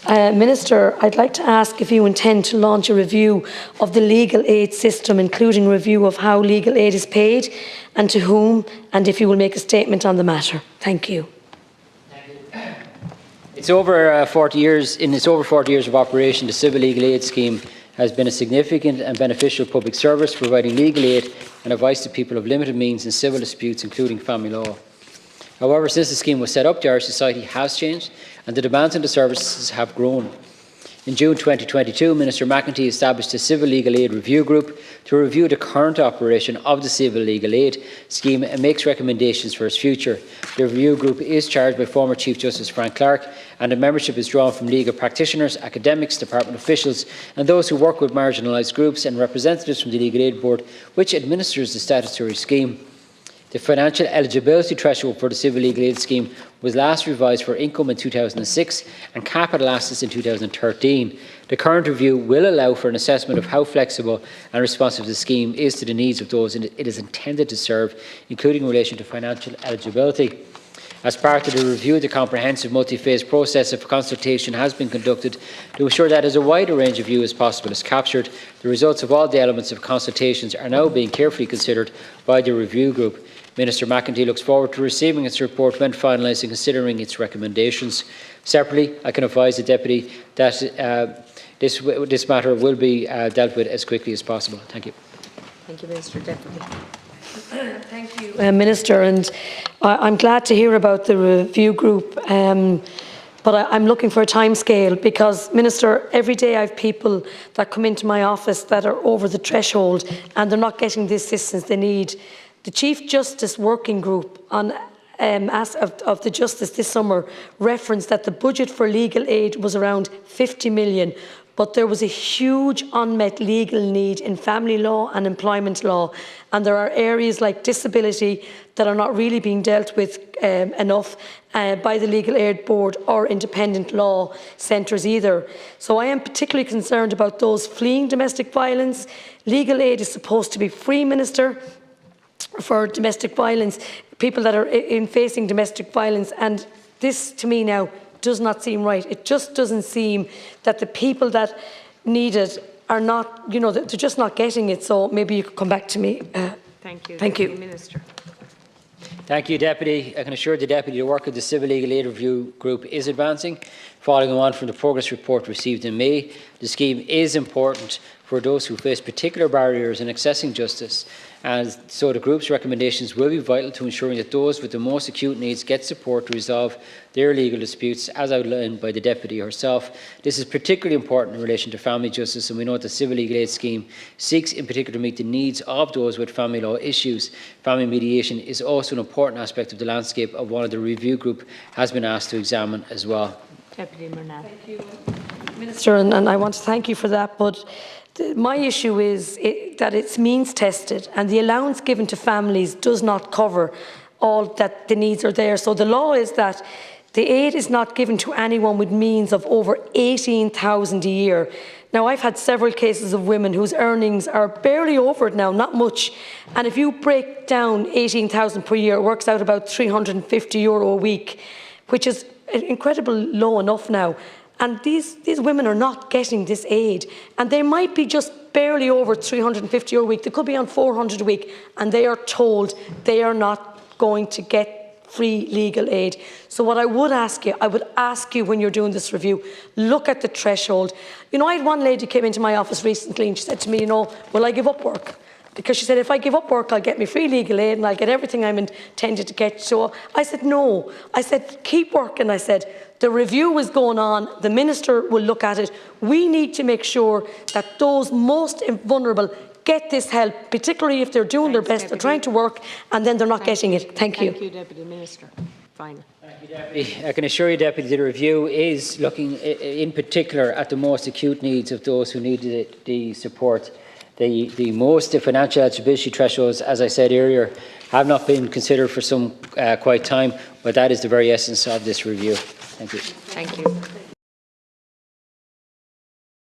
Minister, I'd like to ask if you intend to launch a review of the legal aid system, including review of how legal aid is paid and to whom, and if you will make a statement on the matter. Thank you. It's over 40 years. In its over 40 years of operation, the Civil Legal Aid Scheme has been a significant and beneficial public service, providing legal aid and advice to people of limited means in civil disputes, including family law. However, since the scheme was set up, the Irish society has changed and the demands on the services have grown. In June 2022, Minister McEntee established a Civil Legal Aid Review Group to review the current operation of the Civil Legal Aid Scheme and makes recommendations for its future. The Review Group is chaired by former Chief Justice Frank Clark, and the membership is drawn from legal practitioners, academics, department officials and those who work with marginalised groups, and representatives from the Legal Aid Board, which administers the statutory scheme. The financial eligibility threshold for the Civil Legal Aid Scheme was last revised for income in 2006 and capital assets in 2013. The current review will allow for an assessment of how flexible and responsive the scheme is to the needs of those it is intended to serve, including in relation to financial eligibility. As part of the review, the comprehensive multi-phase process of consultation has been conducted to ensure that as a wide a range of view as possible is captured. The results of all the elements of consultations are now being carefully considered by the review group. Minister McEntee looks forward to receiving its report when finalised and considering its recommendations. Separately, I can advise the Deputy that this matter will be dealt with as quickly as possible. Thank you. Thank you, Minister. Deputy. Thank you, Minister. And I'm glad to hear about the review group. But I'm looking for a timescale because, Minister, every day I have people that come into my office that are over the threshold and they're not getting the assistance they need. The Chief Justice Working Group on of the Justice this summer referenced that the budget for legal aid was around 50 million, but there was a huge unmet legal need in family law and employment law, and there are areas like disability that are not really being dealt with enough by the Legal Aid Board or independent law centres either. So I am particularly concerned about those fleeing domestic violence. Legal aid is supposed to be free, Minister, for domestic violence, people that are facing domestic violence, and this to me now does not seem right. It just doesn't seem that the people that need it are not, you know, they're just not getting it. So maybe you could come back to me. Thank you. Thank you. Minister. Thank you, Deputy. I can assure the Deputy the work of the Civil Legal Aid Review Group is advancing. Following on from the progress report received in May, the scheme is important for those who face particular barriers in accessing justice, and so the group's recommendations will be vital to ensuring that those with the most acute needs get support to resolve their legal disputes, as outlined by the Deputy herself. This is particularly important in relation to family justice, and we know that the Civil Legal Aid Scheme seeks in particular to meet the needs of those with family law issues. Family mediation is also an important aspect of the landscape of one of the review group has been asked to examine as well. Deputy Murnane. Thank you, Minister, and I want to thank you for that. But my issue is that it's means tested, and the allowance given to families does not cover all that the needs are there. So the law is that the aid is not given to anyone with means of over 18,000 a year. Now, I've had several cases of women whose earnings are barely over it now, not much. And if you break down 18,000 per year, it works out about €350 a week, which is incredibly low enough now. And these women are not getting this aid, and they might be just barely over €350 a week. They could be on €400 a week, and they are told they are not going to get free legal aid. So what I would ask you when you're doing this review, look at the threshold. You know, I had one lady came into my office recently and she said to me, you know, will I give up work? Because she said, if I give up work, I'll get me free legal aid and I'll get everything I'm intended to get. So I said, no. I said, keep working. I said, the review is going on. The Minister will look at it. We need to make sure that those most vulnerable get this help, particularly if they're doing their best, they're trying to work, and then they're not getting it. Thank you. Thank you, Deputy Minister. Final. Thank you, Deputy. I can assure you, Deputy, the review is looking in particular at the most acute needs of those who need the support. The most financial eligibility thresholds, as I said earlier, have not been considered for some quite time, but that is the very essence of this review. Thank you. Thank you.